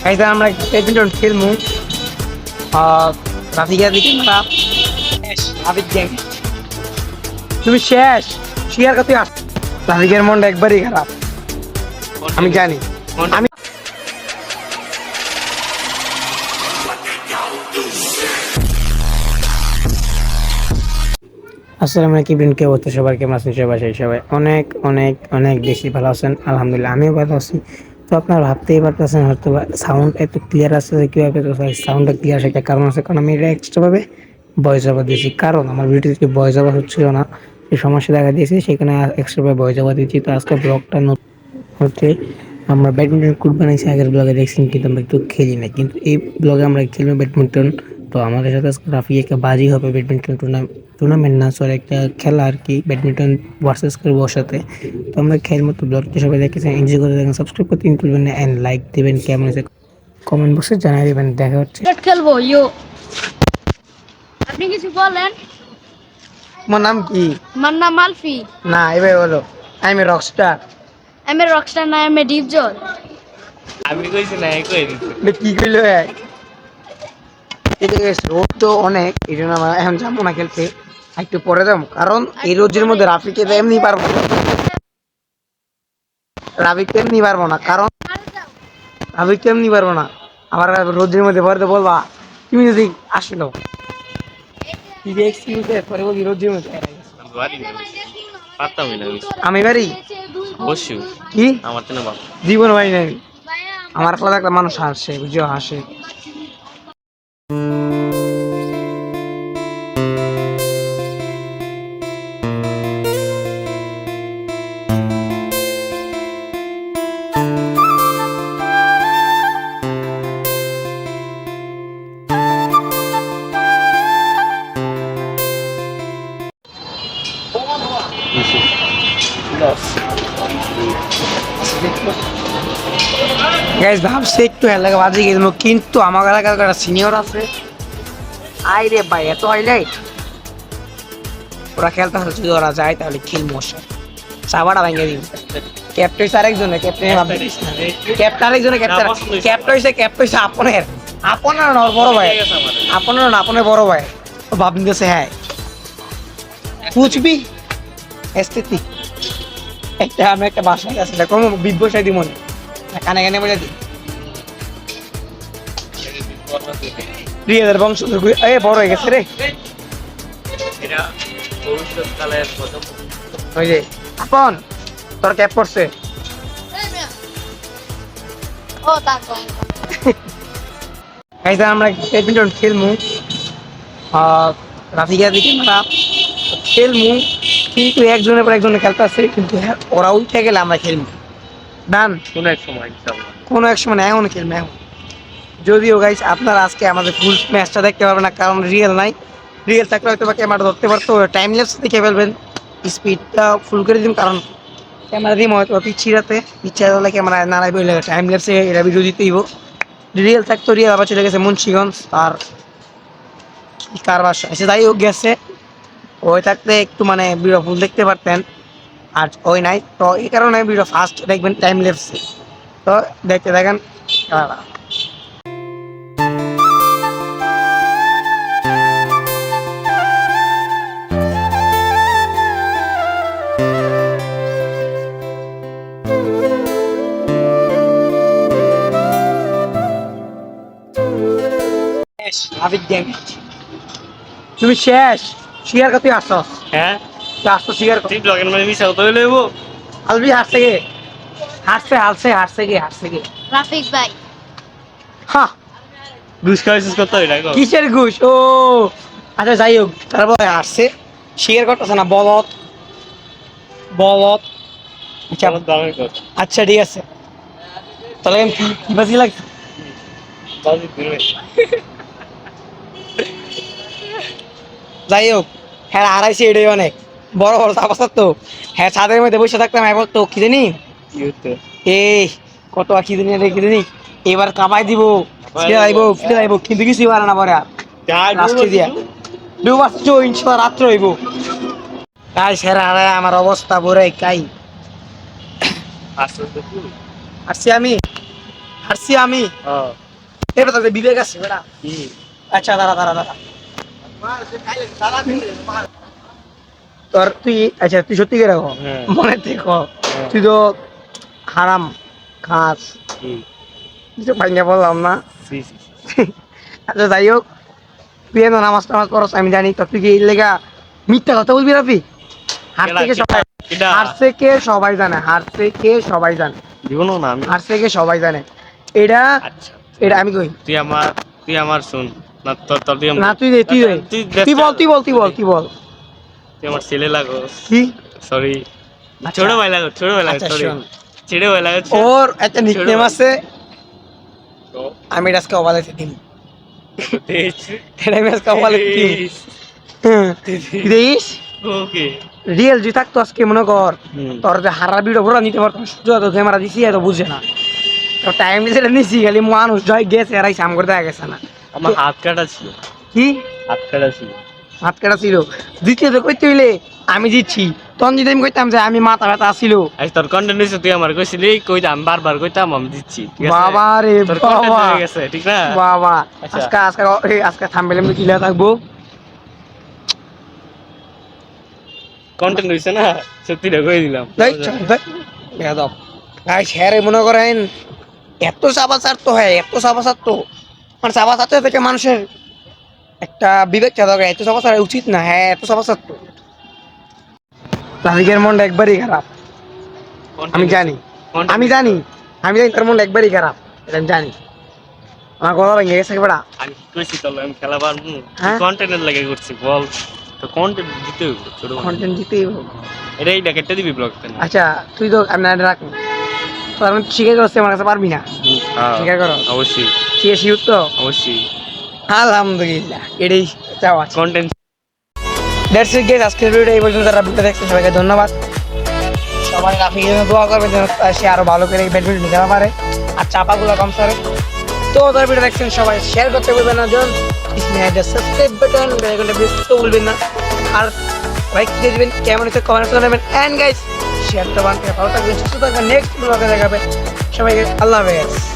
Guys আমরা badminton খেলবো। রাফিকা দিকে আমরা শেষ। রাফিক গ্যাং তুমি শেষ। শিয়ার কাছে আস। রাফিকের মনটা একবারই খারাপ, আমি জানি। আমি আসসালামু আলাইকুম, কে বলতে সবাই কেমন আছেন? সবাই অনেক অনেক অনেক বেশি ভালো আছেন, আলহামদুলিল্লাহ আমিও ভালো আছি। তো আপনারা ভাবতেই পারতেছেন হয়তো সাউন্ড এত ক্লিয়ার আসছে যে কীভাবে, তো সাউন্ডটা ক্লিয়ার সেটা কারণ আছে, কারণ আমি এটা এক্সট্রাভাবে ভয়েস ওভার দিয়েছি, কারণ আমার ভিডিওতে ভয়েস ওভার হচ্ছিল না, এই সমস্যা দেখা দিয়েছে, সেখানে এক্সট্রাভাবে ভয়েস ওভার দিয়েছি। তো আজকে ব্লগটা হচ্ছে আমরা ব্যাডমিন্টন কোর্ট বানাইছি, আগের ব্লগে দেখছেন, কিন্তু আমরা একটু খেলি না, কিন্তু এই ব্লগে আমরা খেলবো ব্যাডমিন্টন। তো আমাদের সাথে আজকে রাফি একটা বাজি হবে, ব্যাডমিন্টন টুর্নামেন্ট না, সরি একটা খেলা আর কি, ব্যাডমিন্টন ভার্সেস করবো ওর সাথে। তো আমরা খেলবো, তো ব্লগটি সবাই দেখেছেন, এনজয় করে দেখেন, সাবস্ক্রাইব করতে ভুলবেন না, অ্যান্ড লাইক দেবেন, কেমন হয়েছে কমেন্ট বক্সে জানিয়ে দেবেন। দেখা হচ্ছে। খেলবো ইয়ো, আপনি কিছু বলেন। তোমার নাম কি? আমার নাম মালফি। না এবার বলো। I am a rockstar. Am a rockstar না, এম এ ডিপজল। আমি কইছি না, কই দিছি। কি কইলো ঠিক আছে, রোদ তো অনেক, এই জন্য আমরা এখন যাবো না খেলতে, একটু পরে যাবো, কারণ এই রোদের মধ্যে রাফিকে তো এমনি পারবো না, রাফিকে এমনি পারবো না, কারণ রাফিকে এমনি পারবো না। আবার রোদের মধ্যে পরে বলবা তুমি যদি আসলো পরে বলবি রোদের মধ্যে পারতামই না আমি বাড়ি অবশ্যই কি আমার তো না বাপ। জীবন বাড়ি নাই। আমার আলাদা একটা মানুষ হাসে, বুঝিও হাসে। গাইস ভাবছি একটু এলাকা বাজে গেছিল, কিন্তু আমার এলাকার একটা সিনিয়র আছে, আই রে ভাই এত হাইলাইট, ওরা খেলতে হচ্ছে, যদি ওরা যায় তাহলে খেলবো ওর সাথে, চাবাটা ভেঙে দিন। ক্যাপ্টেন আরেকজনে, ক্যাপ্টেন ক্যাপ্টেন আরেকজনে, ক্যাপ্টেন হইছে আপনের আপনার না, ওর বড় ভাই, আপনার না, আপনার বড় ভাই। ও ভাবনি গেছে, হ্যাঁ পুছবি এস্থেটিক একটা, আমি একটা বাসায় গেছি, কোন বিগ বসাই দিব না, কানে কানে বলে দিই রিয়াদের বংশ বড় হয়ে গেছে রে। এটা ভবিষ্যৎকালের প্রথম ওই যে আপন তোর ক্যাপ পড়ছে। ও তারপর গাইস আমরা ব্যাডমিন্টন খেলমু, রাফিকা দিকে আমরা খেলমু, কিন্তু একজনের পর একজনে খেলতে আসছে, কিন্তু ওরা উঠে গেলে আমরা খেলবো ডান কোনো এক সময় ইনশাআল্লাহ। কোনো এক সময় না, এখন খেলবো এখন। যদিও গাইস আপনারা আজকে আমাদের ফুল ম্যাচটা দেখতে পারবেন না, কারণ রিয়েল নাই, রিয়েল থাকলে হয়তো বা ক্যামেরা ধরতে পারতো, টাইম ল্যাপস দেখে ফেলবেন, স্পিডটা ফুল করে দিন, কারণ ক্যামেরা দিন হয়তো পিছিয়ে হলে ক্যামেরা নাড়াই বলে টাইম ল্যাপসে এটা ভিডিও দিতেইব। রিয়েল থাকতো, রিয়েল আবার চলে গেছে মুন্সিগঞ্জ, আর কার বাসা এসে যাই হোক গেছে, ওই থাকতে একটু মানে ভিডিও ফুল দেখতে পারতেন, আর ওই নাই, তো এই কারণে ভিডিও ফার্স্ট দেখবেন টাইম ল্যাপসে। তো দেখতে দেখেন খেলাটা। রাফিক গ্যাং তুমি শেষ। শিয়ার কত আসছস? হ্যাঁ আসতো শিয়ার তুই ব্লগের মধ্যে মিশাও তো লইব। আলবি হারছে গে, হারছে গে রাফিক ভাই। হ্যাঁ ঘুষ খাইছিস কত এটা কো? কিসের ঘুষ? ও আচ্ছা যাই হোক, তারপরে আসছে শিয়ার করতেছে না, বলত বলত। আচ্ছা আমার দামের কত? আচ্ছা ঠিক আছে, তাহলে কি কি বাজি লাগছে? বাজি দিবে। যাই হোক, হ্যাঁ হারাইছে, এটাই অনেক বড় বড় চাপাচার। তো হ্যাঁ ছাদের মধ্যে বসে থাকতাম, এখন তো কি জানি কি হচ্ছে? এই কত কি জানি এবার কামাই দিব, ফিরে যাইব, কিন্তু কিছুই পারে না পরে আর লাস্টে দিয়া ডুবাচ্ছ, ইনশাল্লাহ রাত্র হইব। কাই সেরা হারায় আমার অবস্থা বড় কাই আসলে তো তুই আসছি আমি। হারছি আমি হ্যাঁ এবার তো বিবেক আছে বেটা কি আচ্ছা দাঁড়া তোর তুই আচ্ছা তুই সত্যি করে রাখো হ্যাঁ। মনে দেখো তুই তো হারাম খাস কি কিছু ভাইঙ্গা বললাম না সি আচ্ছা যাই হোক তুই এত নামাজ টামাজ করস আমি জানি তো তুই কি এই লেগা মিথ্যা কথা বলবি রাফি হারছে কে সবাই এটা হারছে কে সবাই জানে হারছে কে সবাই জানে জীবনও না আমি হারছে কে সবাই জানে এটা আচ্ছা এটা আমি কই তুই আমার শুন না তোর তোর তুই না তুই দে তুই দে তুই বল তুই আমার ছেলে লাগো কি সরি আচ্ছা। ছোট ভাই লাগো আচ্ছা, সরি শোন। ছোট ভাই লাগো ওর একটা নিকনেম ভাই। আছে তো আমি আজকে অবালাতে দিম দেখছি এটা আমি আজকে অবালাতে দিম দেখিস ওকে রিয়েল যদি থাকতো আজকে মনে কর তোর যে হারা ভিডিও পুরো নিতে পারতাম সূর্য তো ক্যামেরা দিছি এত বুঝে না তো টাইম দিয়েছে নিছি খালি মানুষ জয় গেছে আর সাম করে দেখা গেছে না আমার হাত কাটা ছিল কি হাত কাটা ছিল হাত কাটা ছিল দ্বিতীয়ত কইতে হইলে আমি দিচ্ছি তখন যদি আমি কইতাম যে আমি মাথা ব্যথা আসছিল আজ তোর কন্টেন্ট হয়েছে তুই আমার কইছিলি কইতাম বারবার কইতাম আমি দিচ্ছি ঠিক আছে বাবা রে তোর কন্টেন্ট বাবা হয়ে গেছে ঠিক না বাবা আচ্ছা। আজকে থামবেলে আমি কিলা থাকবো কন্টেন্ট হইছে না সত্যিটা কই দিলাম বেয়াদব গাইস হ্যারে মনে করেন এত চাপাচার তো হয় এত চাপাচার তো মানে চাপাচার থেকে মানুষের একটা বিবেক চাঁদা এত চাপাচার উচিত না হ্যাঁ এত চাপাচার তো রাফিকের মনটা একবারই খারাপ আমি জানি তার মনটা একবারই খারাপ এটা আমি জানি আমার কথা ভেঙে গেছে বেড়া আমি কি কইছি তাহলে আমি খেলা পারবো হ্যাঁ? কন্টেন্টের লাগে করছি বল তো কন্টেন্ট দিতে হইব ছোট ভাই। কন্টেন্ট দিতেই হবে। এটাই কেটে দিবি ব্লগ আচ্ছা তুই তো আমি না রাখ তো আমি শিখে করতে আমার কাছে পারবি না স্বীকার করো। অবশ্যই শিখে শিউর তো অবশ্যই আলহামদুলিল্লাহ এটাই চাওয়া কন্টেন্ট দ্যাটস ইট গাইস আজকের ভিডিও এই পর্যন্ত যারা ভিডিও দেখছেন সবাইকে ধন্যবাদ সবাই রাফিকের জন্য দোয়া করবেন যেন সে আরো ভালো করে ব্যাডমিন্টন খেলতে পারে আর চাপাগুলো কম সরে তো যারা ভিডিও দেখছেন সবাই শেয়ার করতে ভুলবেন না জন সাবস্ক্রাইব বাটন বেল আইকনটা প্রেস করতে ভুলবেন না আর লাইক দিয়ে দিবেন কেমন হচ্ছে কমেন্টস করবেন এন্ড গাইস শেয়ার তো বানতে ভালো থাকবেন সুস্থ থাকবেন নেক্সট ব্লগে দেখাবেন সবাইকে আল্লাহ হাফেজ